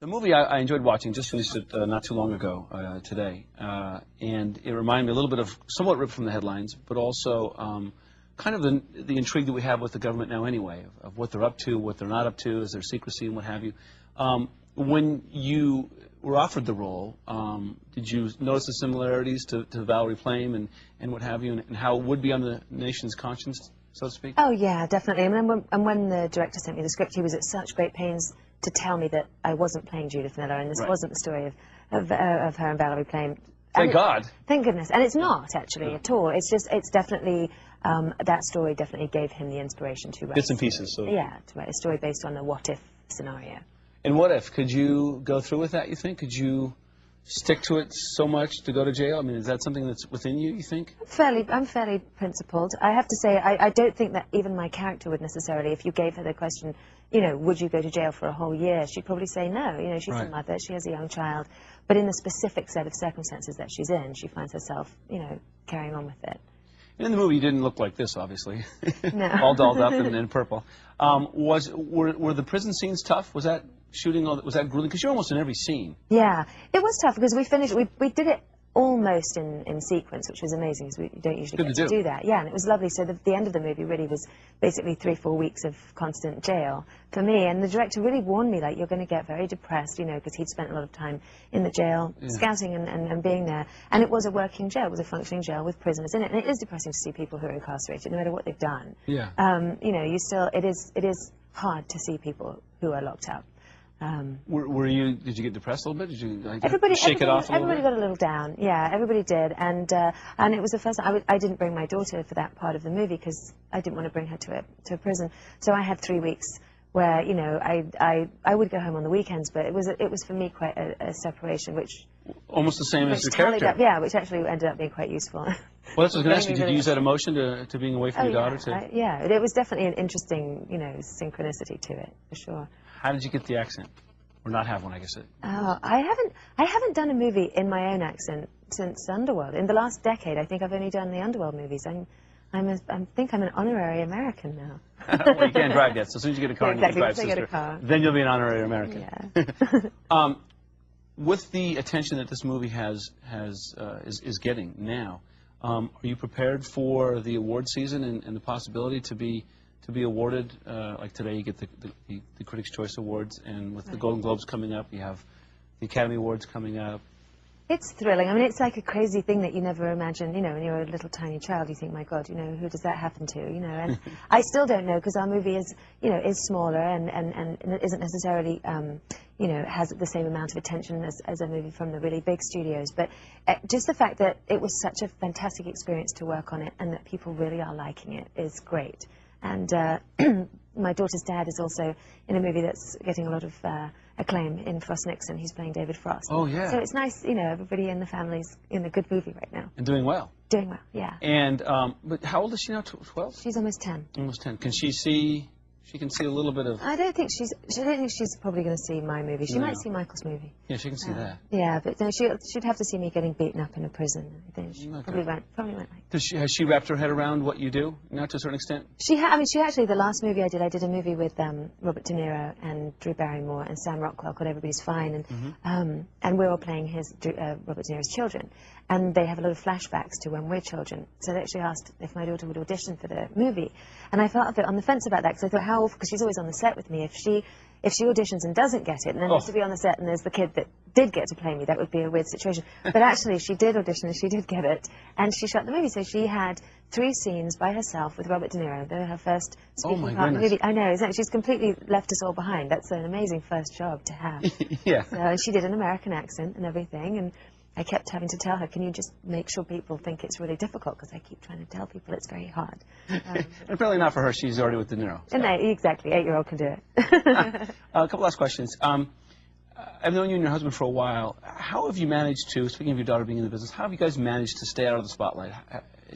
The movie I enjoyed watching, just finished it not too long ago today, and it reminded me a little bit of, somewhat ripped from the headlines, but also kind of the intrigue that we have with the government now anyway, of what they're up to, what they're not up to, is there secrecy and what have you. When you were offered the role, did you notice the similarities to Valerie Plame and what have you, and how it would be on the nation's conscience, so to speak? Oh, yeah, definitely. And when the director sent me the script, he was at such great pains to tell me that I wasn't playing Judith Miller, and this wasn't the story of her and Valerie Plame. Thank God. Thank goodness. And it's not, actually, at all. It's just, it's definitely, that story definitely gave him the inspiration to write. Bits and pieces. So. Yeah, to write a story based on a what-if scenario. And what if? Could you go through with that, you think? Could you stick to it so much to go to jail? I mean, is that something that's within you, you think? I'm fairly principled. I have to say, I don't think that even my character would necessarily, if you gave her the question, you know, would you go to jail for a whole year, she'd probably say no. You know, she's a mother, she has a young child. But in the specific set of circumstances that she's in, she finds herself, you know, carrying on with it. In the movie, you didn't look like this, obviously. No. All dolled up in purple. Were the prison scenes tough? Was that shooting, was that grueling? Because you're almost in every scene. Yeah, it was tough because we did it almost in sequence, which was amazing because we don't usually get to do that. Yeah, and it was lovely. So the end of the movie really was basically 3-4 weeks of constant jail for me. And the director really warned me, like, you're going to get very depressed, you know, because he'd spent a lot of time in the jail scouting and being there. And it was a working jail, it was a functioning jail with prisoners in it. And it is depressing to see people who are incarcerated, no matter what they've done. Yeah. You know, it is hard to see people who are locked up. Did you get depressed a little bit? Did you shake it off a little bit? Everybody got a little down, yeah, everybody did. And it was the first time, I didn't bring my daughter for that part of the movie because I didn't want to bring her to a prison. So I had 3 weeks where, you know, I would go home on the weekends, but it was for me quite a separation, which... Almost the same as your character. Yeah, which actually ended up being quite useful. Well, that's what I was going to ask you. Did you use that emotion to being away from your daughter? Yeah, it was definitely an interesting, you know, synchronicity to it, for sure. How did you get the accent? Or not have one, I guess. Oh, I haven't done a movie in my own accent since Underworld. In the last decade, I think I've only done the Underworld movies. I think I'm an honorary American now. Well, you can't drive yet, so as soon as you get a car and you can drive, sister, get a car. Then you'll be an honorary American. Yeah. With the attention that this movie is getting now, are you prepared for the award season and the possibility to be awarded, like today you get the Critics' Choice Awards, and with the Golden Globes coming up, you have the Academy Awards coming up. It's thrilling. I mean, it's like a crazy thing that you never imagine. You know, when you're a little tiny child, you think, my God, you know, who does that happen to? You know, and I still don't know because our movie is, you know, is smaller and isn't necessarily, you know, has the same amount of attention as a movie from the really big studios. But just the fact that it was such a fantastic experience to work on it and that people really are liking it is great. And my daughter's dad is also in a movie that's getting a lot of acclaim in Frost Nixon. He's playing David Frost. Oh, yeah. So it's nice, you know, everybody in the family's in a good movie right now. And doing well. Doing well, yeah. And, but how old is she now, 12? She's almost 10. Almost 10. Can she see... She can see a little bit of... I don't think she's probably going to see my movie. She might see Michael's movie. Yeah, she can see that. Yeah, but no, she'd have to see me getting beaten up in a prison. I think she probably won't like that. Has she wrapped her head around what you do, not to a certain extent? I mean, she actually, the last movie I did a movie with Robert De Niro and Drew Barrymore and Sam Rockwell called Everybody's Fine, and we're all playing Robert De Niro's children. And they have a lot of flashbacks to when we're children. So they actually asked if my daughter would audition for the movie. And I felt a bit on the fence about that because I thought, how awful, because she's always on the set with me. If she auditions and doesn't get it, and then has to be on the set and there's the kid that did get to play me, that would be a weird situation. But actually, she did audition and she did get it. And she shot the movie. So she had 3 scenes by herself with Robert De Niro. They were her first speaking part in the movie. I know, she's completely left us all behind. That's an amazing first job to have. Yeah. So she did an American accent and everything. And I kept having to tell her, can you just make sure people think it's really difficult? Because I keep trying to tell people it's very hard. Apparently not for her. She's already with De Niro. So. Exactly. 8-year-old can do it. A couple last questions. I've known you and your husband for a while. How have you managed to, speaking of your daughter being in the business, how have you guys managed to stay out of the spotlight,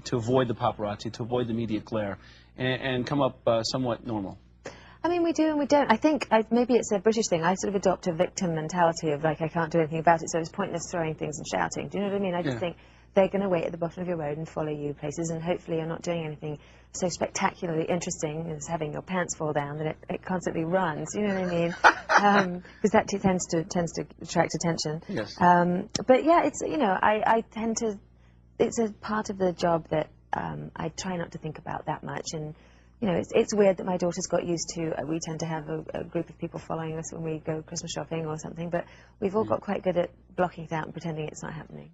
to avoid the paparazzi, to avoid the media glare, and come up somewhat normal? I mean, we do and we don't. I think maybe it's a British thing. I sort of adopt a victim mentality of, like, I can't do anything about it, so it's pointless throwing things and shouting. Do you know what I mean? I just think they're going to wait at the bottom of your road and follow you places, and hopefully you're not doing anything so spectacularly interesting as having your pants fall down that it constantly runs. You know what I mean? Because that tends to attract attention. Yes. But yeah, it's, you know, I tend to, it's a part of the job that I try not to think about that much. And you know, it's weird that my daughter's got used to, we tend to have a group of people following us when we go Christmas shopping or something, but we've all got quite good at blocking it out and pretending it's not happening.